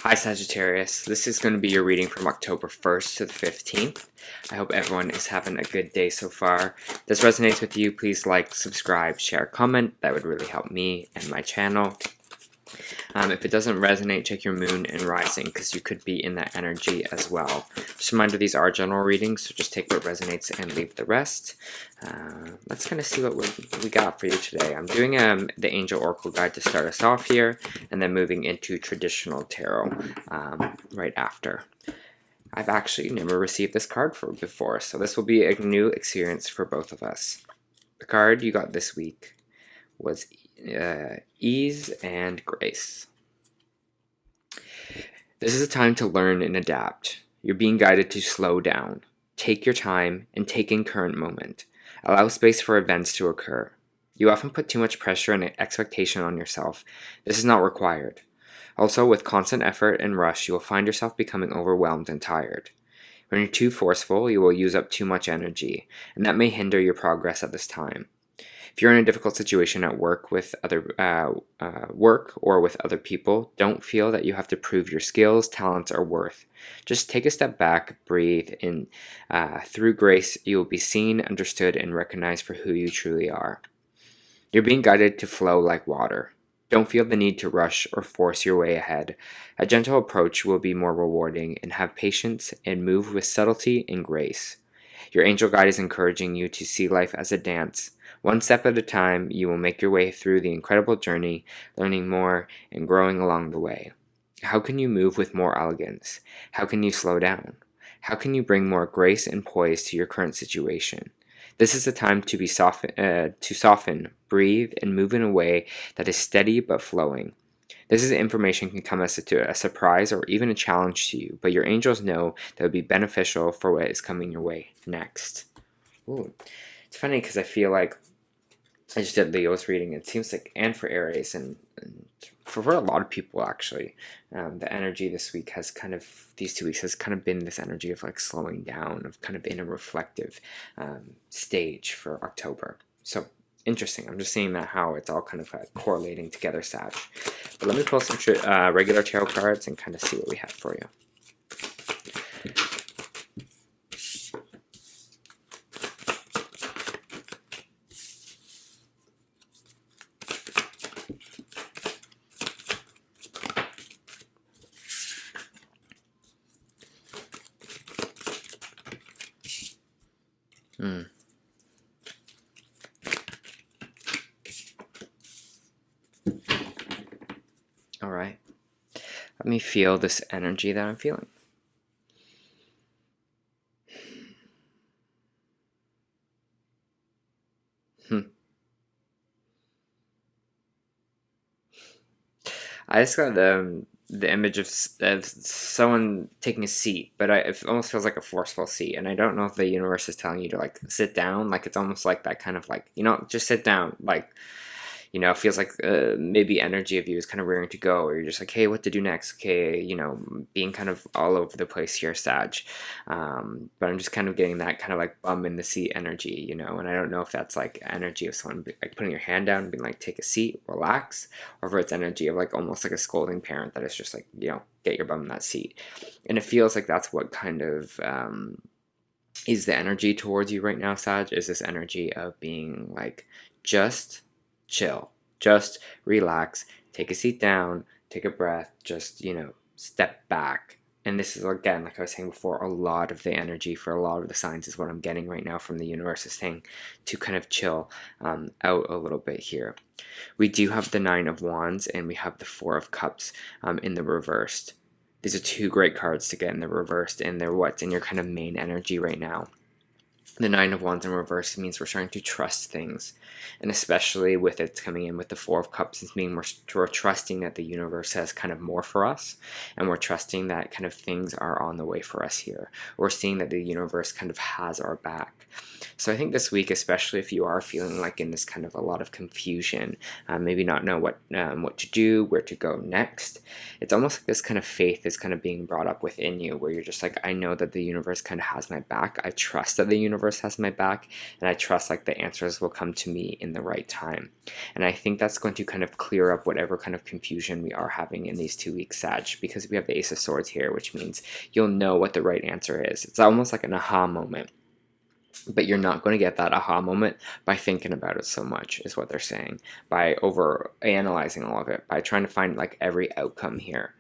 Hi Sagittarius, this is going to be your reading from October 1st to the 15th. I hope everyone is having a good day so far. If this resonates with you, please like, subscribe, share, comment. That would really help me and my channel. If it doesn't resonate, check your moon and rising because you could be in that energy as well. Just a reminder, these are general readings, so just take what resonates and leave the rest. Let's kind of see what we got for you today. I'm doing the Angel Oracle Guide to start us off here, and then moving into traditional tarot right after. I've actually never received this card before, so this will be a new experience for both of us. The card you got this week was Ease and Grace. This is a time to learn and adapt. You're being guided to slow down. Take your time and take in current moment. Allow space for events to occur. You often put too much pressure and expectation on yourself. This is not required. Also, with constant effort and rush, you will find yourself becoming overwhelmed and tired. When you're too forceful, you will use up too much energy, and that may hinder your progress at this time. If you're in a difficult situation at work with or with other people, don't feel that you have to prove your skills, talents, or worth. Just take a step back, breathe, and through grace, you will be seen, understood, and recognized for who you truly are. You're being guided to flow like water. Don't feel the need to rush or force your way ahead. A gentle approach will be more rewarding, and have patience and move with subtlety and grace. Your angel guide is encouraging you to see life as a dance. One step at a time, you will make your way through the incredible journey, learning more and growing along the way. How can you move with more elegance? How can you slow down? How can you bring more grace and poise to your current situation? This is the time to soften, breathe, and move in a way that is steady but flowing. This is information can come as a surprise or even a challenge to you, but your angels know that it will be beneficial for what is coming your way next. Ooh. It's funny because I feel like I just did Leo's reading. It seems like, and for Aries, and for a lot of people actually, the energy this week has these 2 weeks has kind of been this energy of like slowing down, of kind of in a reflective stage for October. So interesting. I'm just seeing that how it's all kind of correlating together, Sag. But let me pull some regular tarot cards and kind of see what we have for you. All right. Let me feel this energy that I'm feeling. I just got the image of someone taking a seat, but it almost feels like a forceful seat, and I don't know if the universe is telling you to like sit down. Like it's almost like that kind of like, just sit down. Like, it feels like maybe energy of you is kind of rearing to go, or you're just like, hey, what to do next? Okay, being kind of all over the place here, Sag. But I'm just kind of getting that kind of like bum in the seat energy, and I don't know if that's like energy of someone like putting your hand down and being like, take a seat, relax, or if it's energy of like almost like a scolding parent that is just like, get your bum in that seat. And it feels like that's what kind of is the energy towards you right now, Sag, is this energy of being like, just chill, just relax, take a seat down, take a breath, just, step back. And this is, again, like I was saying before, a lot of the energy for a lot of the signs is what I'm getting right now from the universe, is saying to kind of chill out a little bit here. We do have the 9 of Wands and we have the 4 of Cups in the reversed. These are 2 great cards to get in the reversed, and they're what's in your kind of main energy right now. The 9 of Wands in reverse means we're starting to trust things, and especially with it coming in with the 4 of Cups, it's meaning we're trusting that the universe has kind of more for us, and we're trusting that kind of things are on the way for us here. We're seeing that the universe kind of has our back. So I think this week, especially if you are feeling like in this kind of a lot of confusion, maybe not know what to do, where to go next, it's almost like this kind of faith is kind of being brought up within you, where you're just like, I know that the universe kind of has my back. I trust that the universe universe has my back, and I trust like the answers will come to me in the right time. And I think that's going to kind of clear up whatever kind of confusion we are having in these 2 weeks, Sag, because we have the Ace of Swords here, which means you'll know what the right answer is. It's almost like an aha moment. But you're not going to get that aha moment by thinking about it so much, is what they're saying, by over analyzing all of it, by trying to find like every outcome here.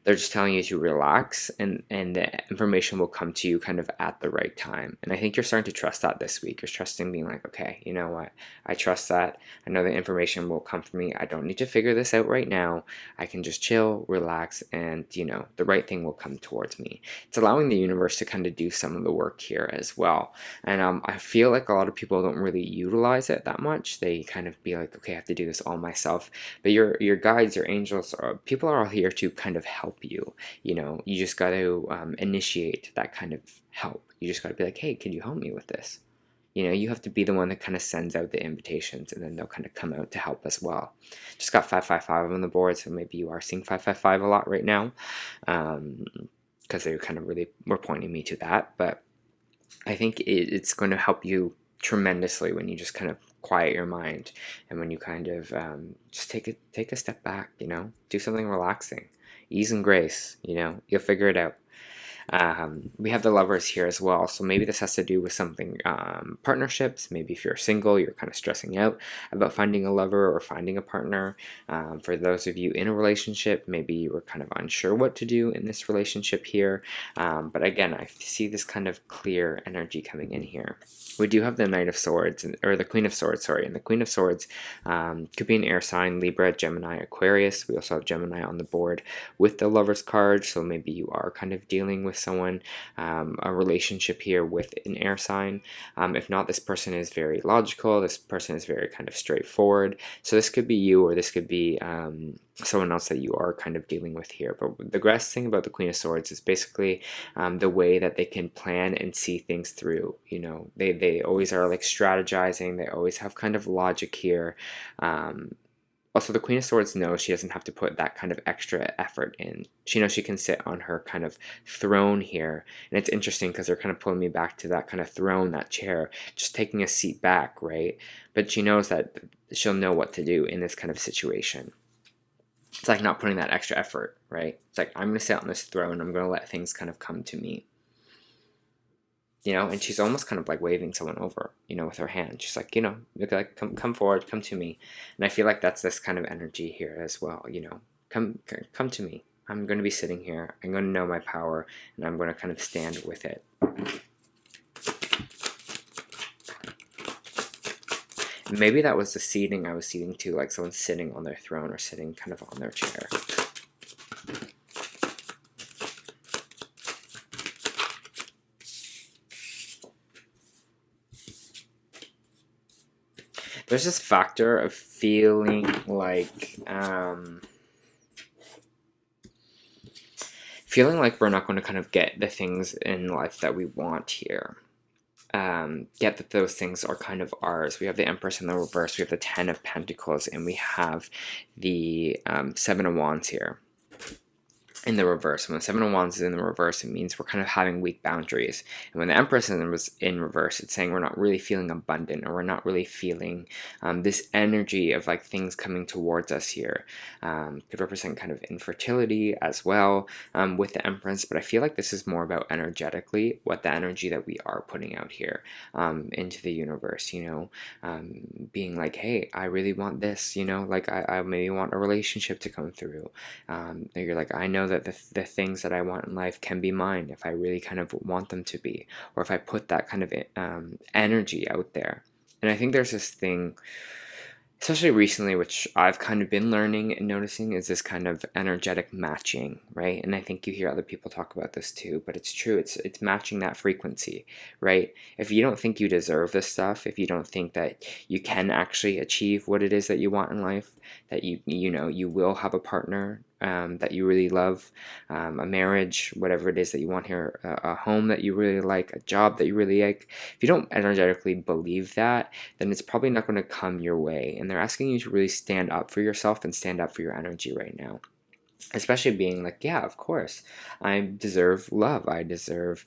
They're just telling you to relax, and the information will come to you kind of at the right time. And I think you're starting to trust that this week. You're trusting being like, okay, you know what? I trust that. I know the information will come for me. I don't need to figure this out right now. I can just chill, relax, and, you know, the right thing will come towards me. It's allowing the universe to kind of do some of the work here as well. And I feel like a lot of people don't really utilize it that much. They kind of be like, okay, I have to do this all myself. But your guides, your angels, people are all here to kind of help you. You know, you just got to initiate that kind of help. You just got to be like, hey, can you help me with this? You know, you have to be the one that kind of sends out the invitations, and then they'll kind of come out to help as well. Just got 555 on the board, so maybe you are seeing 555 a lot right now, because they kind of really were pointing me to that. But I think it's going to help you tremendously when you just kind of quiet your mind, and when you kind of just take a step back, you know, do something relaxing. Ease and grace, you know, you'll figure it out. We have the Lovers here as well, so maybe this has to do with something, partnerships. Maybe if you're single, you're kind of stressing out about finding a lover or finding a partner. For those of you in a relationship, maybe you were kind of unsure what to do in this relationship here. But again, I see this kind of clear energy coming in here. We do have the Knight of Swords, or the Queen of Swords, sorry, and the Queen of Swords could be an air sign: Libra, Gemini, Aquarius. We also have Gemini on the board with the Lovers card, so maybe you are kind of dealing with someone, a relationship here with an air sign. If not, this person is very logical. This person is very kind of straightforward. So this could be you, or this could be someone else that you are kind of dealing with here. But the best thing about the Queen of Swords is basically the way that they can plan and see things through. You know, they always are like strategizing. They always have kind of logic here. Also, the Queen of Swords knows she doesn't have to put that kind of extra effort in. She knows she can sit on her kind of throne here. And it's interesting because they're kind of pulling me back to that kind of throne, that chair, just taking a seat back, right? But she knows that she'll know what to do in this kind of situation. It's like not putting that extra effort, right? It's like, I'm going to sit on this throne. I'm going to let things kind of come to me. You know, and she's almost kind of like waving someone over, you know, with her hand. She's like, you know, like, come forward, come to me. And I feel like that's this kind of energy here as well, you know, come to me. I'm going to be sitting here. I'm going to know my power, and I'm going to kind of stand with it. Maybe that was the seating I was seating to, like someone sitting on their throne or sitting kind of on their chair. There's this factor of feeling like we're not going to kind of get the things in life that we want here. Get that those things are kind of ours. We have the Empress in the reverse, we have the Ten of Pentacles, and we have the Seven of Wands here in the reverse. When the Seven of Wands is in the reverse, it means we're kind of having weak boundaries. And when the Empress was in reverse, it's saying we're not really feeling abundant, or we're not really feeling this energy of like things coming towards us here. Could represent kind of infertility as well with the Empress, but I feel like this is more about energetically what the energy that we are putting out here into the universe, you know, being like, hey, I really want this, you know, like I maybe want a relationship to come through. You're like, I know that the things that I want in life can be mine if I really kind of want them to be, or if I put that kind of energy out there. And I think there's this thing, especially recently, which I've kind of been learning and noticing, is this kind of energetic matching, right? And I think you hear other people talk about this too, but it's true. It's matching that frequency, right? If you don't think you deserve this stuff, if you don't think that you can actually achieve what it is that you want in life, that you know you will have a partner that you really love, a marriage, whatever it is that you want here, a home that you really like, a job that you really like. If you don't energetically believe that, then it's probably not going to come your way. And they're asking you to really stand up for yourself and stand up for your energy right now. Especially being like, yeah, of course, I deserve love. I deserve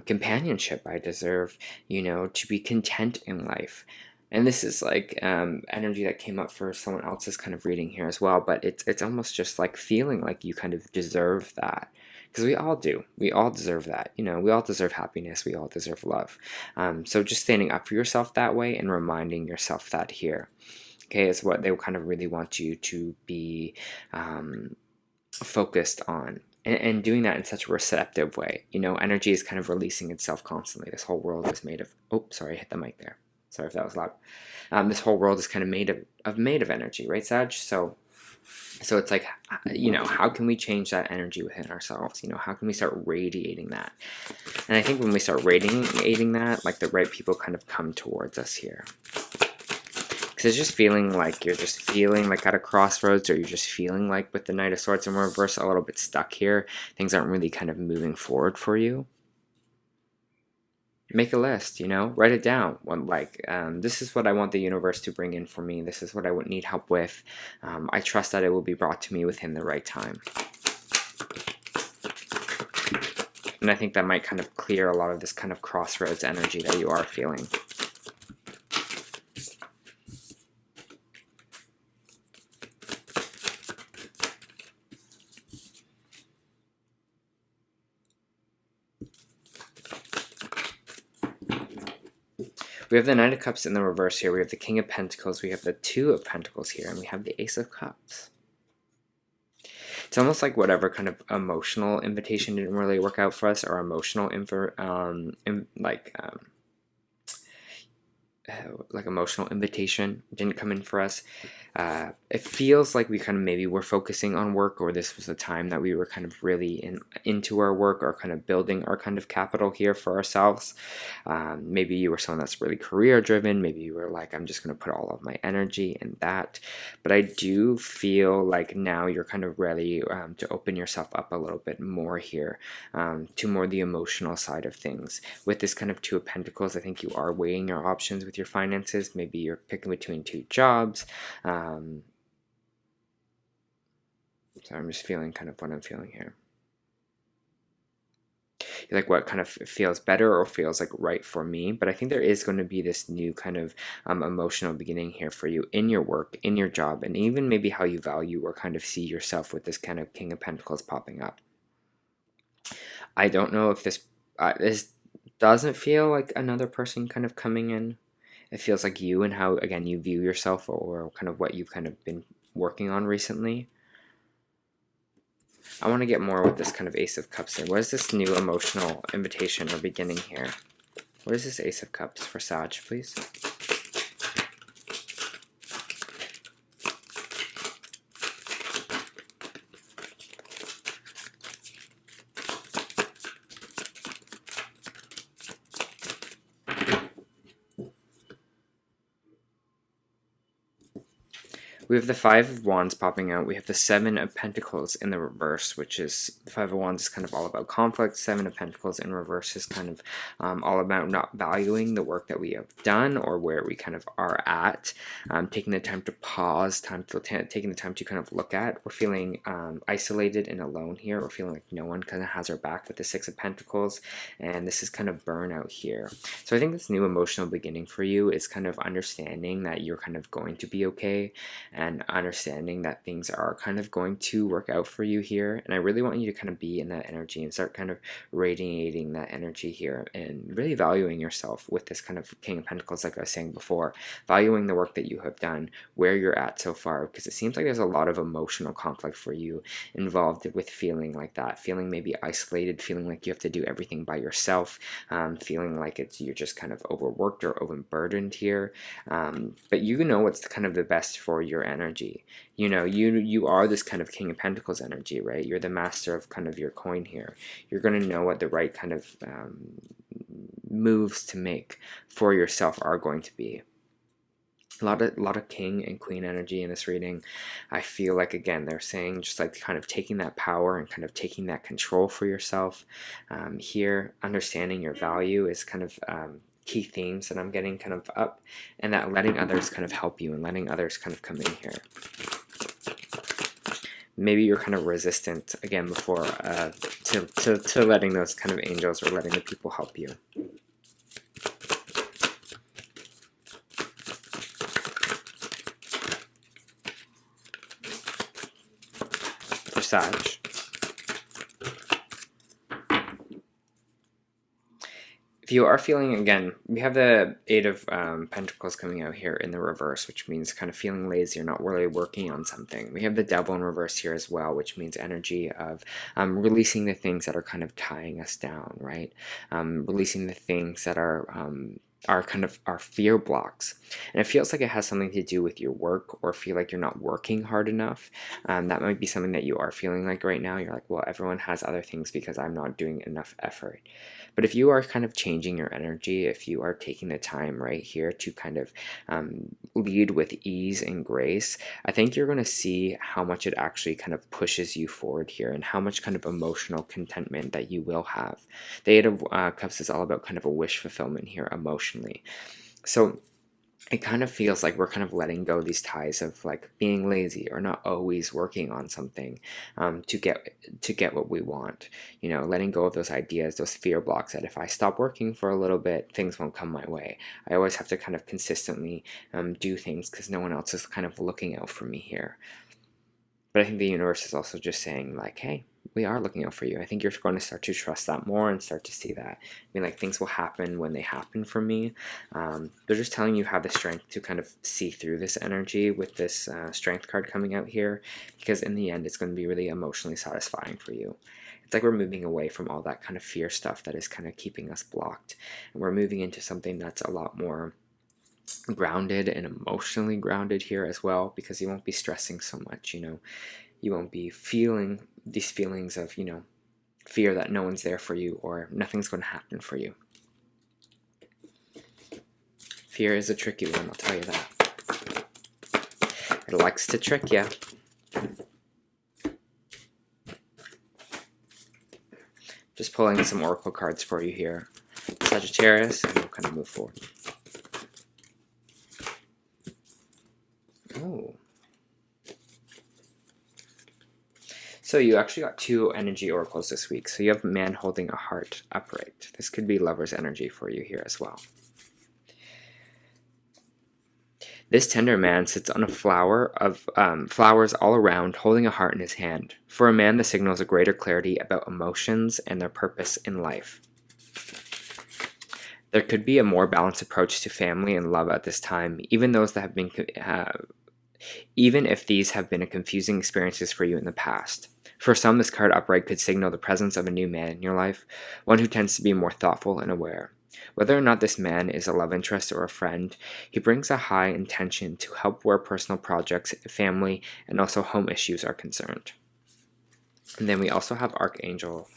companionship. I deserve, to be content in life. And this is like energy that came up for someone else's kind of reading here as well. But it's almost just like feeling like you kind of deserve that. Because we all do. We all deserve that. We all deserve happiness. We all deserve love. So just standing up for yourself that way and reminding yourself that here, okay, is what they kind of really want you to be focused on, and doing that in such a receptive way. Energy is kind of releasing itself constantly. This whole world is made of, oh, sorry, I hit the mic there. Sorry if that was loud. This whole world is kind of made of energy, right, Sag? So it's like, how can we change that energy within ourselves? How can we start radiating that? And I think when we start radiating that, like, the right people kind of come towards us here. Because it's just feeling like you're just feeling like at a crossroads, or you're just feeling like with the Knight of Swords in reverse a little bit stuck here. Things aren't really kind of moving forward for you. Make a list, write it down. This is what I want the universe to bring in for me. This is what I would need help with. I trust that it will be brought to me within the right time. And I think that might kind of clear a lot of this kind of crossroads energy that you are feeling. We have the Knight of Cups in the reverse here. We have the King of Pentacles. We have the Two of Pentacles here. And we have the Ace of Cups. It's almost like whatever kind of emotional invitation didn't really work out for us, or emotional emotional invitation didn't come in for us. It feels like we kind of maybe were focusing on work, or this was a time that we were kind of really into our work, or kind of building our kind of capital here for ourselves. Maybe you were someone that's really career driven. Maybe you were like, I'm just going to put all of my energy in that. But I do feel like now you're kind of ready to open yourself up a little bit more here, to more the emotional side of things. With this kind of Two of Pentacles, I think you are weighing your options with your finances. Maybe you're picking between two jobs. So I'm just feeling kind of what I'm feeling here. Like what kind of feels better or feels like right for me. But I think there is going to be this new kind of emotional beginning here for you in your work, in your job, and even maybe how you value or kind of see yourself with this kind of King of Pentacles popping up. I don't know if this doesn't feel like another person kind of coming in. It feels like you, and how, again, you view yourself, or kind of what you've kind of been working on recently. I want to get more with this kind of Ace of Cups here. What is this new emotional invitation or beginning here? What is this Ace of Cups for Sag, please? We have the Five of Wands popping out. We have the Seven of Pentacles in the reverse, which is, the Five of Wands is kind of all about conflict. Seven of Pentacles in reverse is kind of all about not valuing the work that we have done, or where we kind of are at. Taking the time to pause, taking the time to kind of look at. We're feeling isolated and alone here. We're feeling like no one kind of has our back with the Six of Pentacles. And this is kind of burnout here. So I think this new emotional beginning for you is kind of understanding that you're kind of going to be okay, and understanding that things are kind of going to work out for you here. And I really want you to kind of be in that energy and start kind of radiating that energy here, and really valuing yourself with this kind of King of Pentacles, like I was saying before, valuing the work that you have done, where you're at so far, because it seems like there's a lot of emotional conflict for you involved with feeling like that, feeling maybe isolated, feeling like you have to do everything by yourself, feeling like you're just kind of overworked or overburdened here. But you know what's kind of the best for your energy. You are this kind of King of Pentacles energy, right? You're the master of kind of your coin here. You're going to know what the right kind of moves to make for yourself are going to be. A lot of King and Queen energy in this reading. I feel like, again, they're saying just like kind of taking that power and kind of taking that control for yourself. Here, understanding your value is kind of key themes that I'm getting kind of up, and that letting others kind of help you, and letting others kind of come in here. maybe you're kind of resistant again before to letting those kind of angels or letting the people help you. For Sag. If you are feeling, again, we have the Eight of Pentacles coming out here in the reverse, which means kind of feeling lazy or not really working on something. We have the Devil in reverse here as well, which means energy of releasing the things that are kind of tying us down, right? Releasing the things that are kind of our fear blocks. And it feels like it has something to do with your work, or feel like you're not working hard enough. That might be something that you are feeling like right now. You're like, well, everyone has other things because I'm not doing enough effort. But if you are kind of changing your energy, if you are taking the time right here to kind of lead with ease and grace, I think you're going to see how much it actually kind of pushes you forward here, and how much kind of emotional contentment that you will have. The Eight of Cups is all about kind of a wish fulfillment here emotionally. So it kind of feels like we're kind of letting go these ties of like being lazy or not always working on something to get what we want. You know, letting go of those ideas, those fear blocks that if I stop working for a little bit, things won't come my way. I always have to kind of consistently do things because no one else is kind of looking out for me here. But I think the universe is also just saying like, hey, we are looking out for you. I think you're going to start to trust that more and start to see that. I mean, like, things will happen when they happen for me. They're just telling you have the strength to kind of see through this energy with this strength card coming out here, because in the end, it's going to be really emotionally satisfying for you. It's like we're moving away from all that kind of fear stuff that is kind of keeping us blocked. And we're moving into something that's a lot more grounded and emotionally grounded here as well, because you won't be stressing so much, you know. You won't be feeling these feelings of, you know, fear that no one's there for you or nothing's going to happen for you. Fear is a tricky one, I'll tell you that. It likes to trick you. Just pulling some oracle cards for you here, Sagittarius, and we'll kind of move forward. Oh. So you actually got two energy oracles this week. So you have man holding a heart upright. This could be lover's energy for you here as well. This tender man sits on a flower of flowers all around, holding a heart in his hand. For a man, the signals a greater clarity about emotions and their purpose in life. There could be a more balanced approach to family and love at this time, even those that have been, even if these have been confusing experiences for you in the past. For some, this card upright could signal the presence of a new man in your life, one who tends to be more thoughtful and aware. Whether or not this man is a love interest or a friend, he brings a high intention to help where personal projects, family, and also home issues are concerned. And then we also have Archangel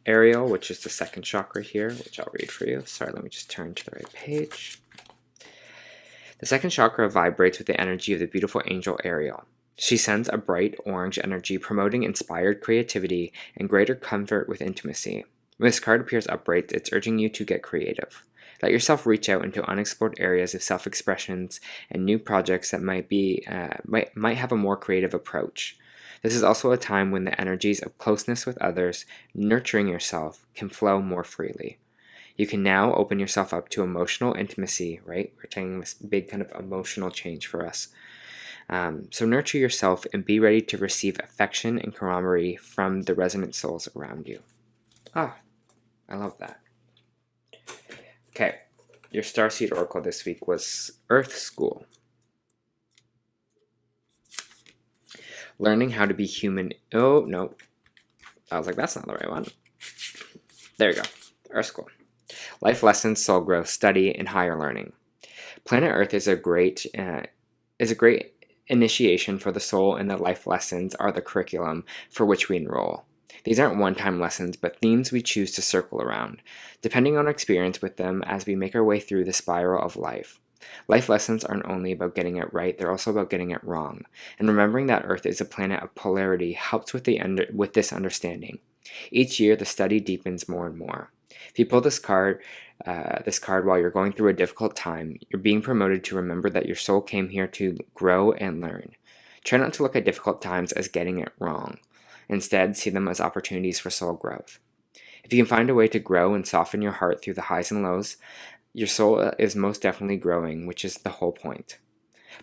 Ariel, which is the second chakra here, which I'll read for you. Sorry, let me just turn to the right page. The second chakra vibrates with the energy of the beautiful angel Ariel. She sends a bright orange energy promoting inspired creativity and greater comfort with intimacy. When this card appears upright, it's urging you to get creative. Let yourself reach out into unexplored areas of self-expressions and new projects that might have a more creative approach. This is also a time when the energies of closeness with others, nurturing yourself, can flow more freely. You can now open yourself up to emotional intimacy, right? We're taking this big kind of emotional change for us. So nurture yourself and be ready to receive affection and camaraderie from the resonant souls around you. Ah, I love that. Okay, your Starseed Oracle this week was Earth School. Learning how to be human. Oh, no. I was like, that's not the right one. There you go. Earth School. Life lessons, soul growth, study, and higher learning. Planet Earth is a great initiation for the soul, and the life lessons are the curriculum for which we enroll. These aren't one-time lessons, but themes we choose to circle around, depending on our experience with them as we make our way through the spiral of life. Life lessons aren't only about getting it right, they're also about getting it wrong. And remembering that Earth is a planet of polarity helps with this understanding. Each year, the study deepens more and more. If you pull this card while you're going through a difficult time, you're being promoted to remember that your soul came here to grow and learn. Try not to look at difficult times as getting it wrong. Instead, see them as opportunities for soul growth. If you can find a way to grow and soften your heart through the highs and lows, your soul is most definitely growing, which is the whole point.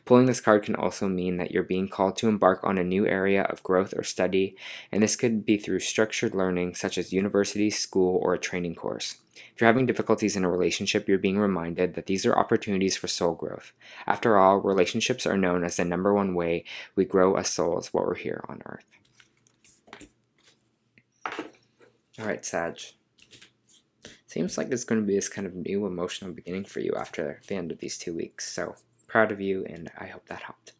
Pulling this card can also mean that you're being called to embark on a new area of growth or study, and this could be through structured learning such as university, school, or a training course. If you're having difficulties in a relationship, you're being reminded that these are opportunities for soul growth. After all, relationships are known as the number one way we grow as souls while we're here on Earth. Alright, Sag. Seems like it's going to be this kind of new emotional beginning for you after the end of these 2 weeks, so proud of you, and I hope that helped.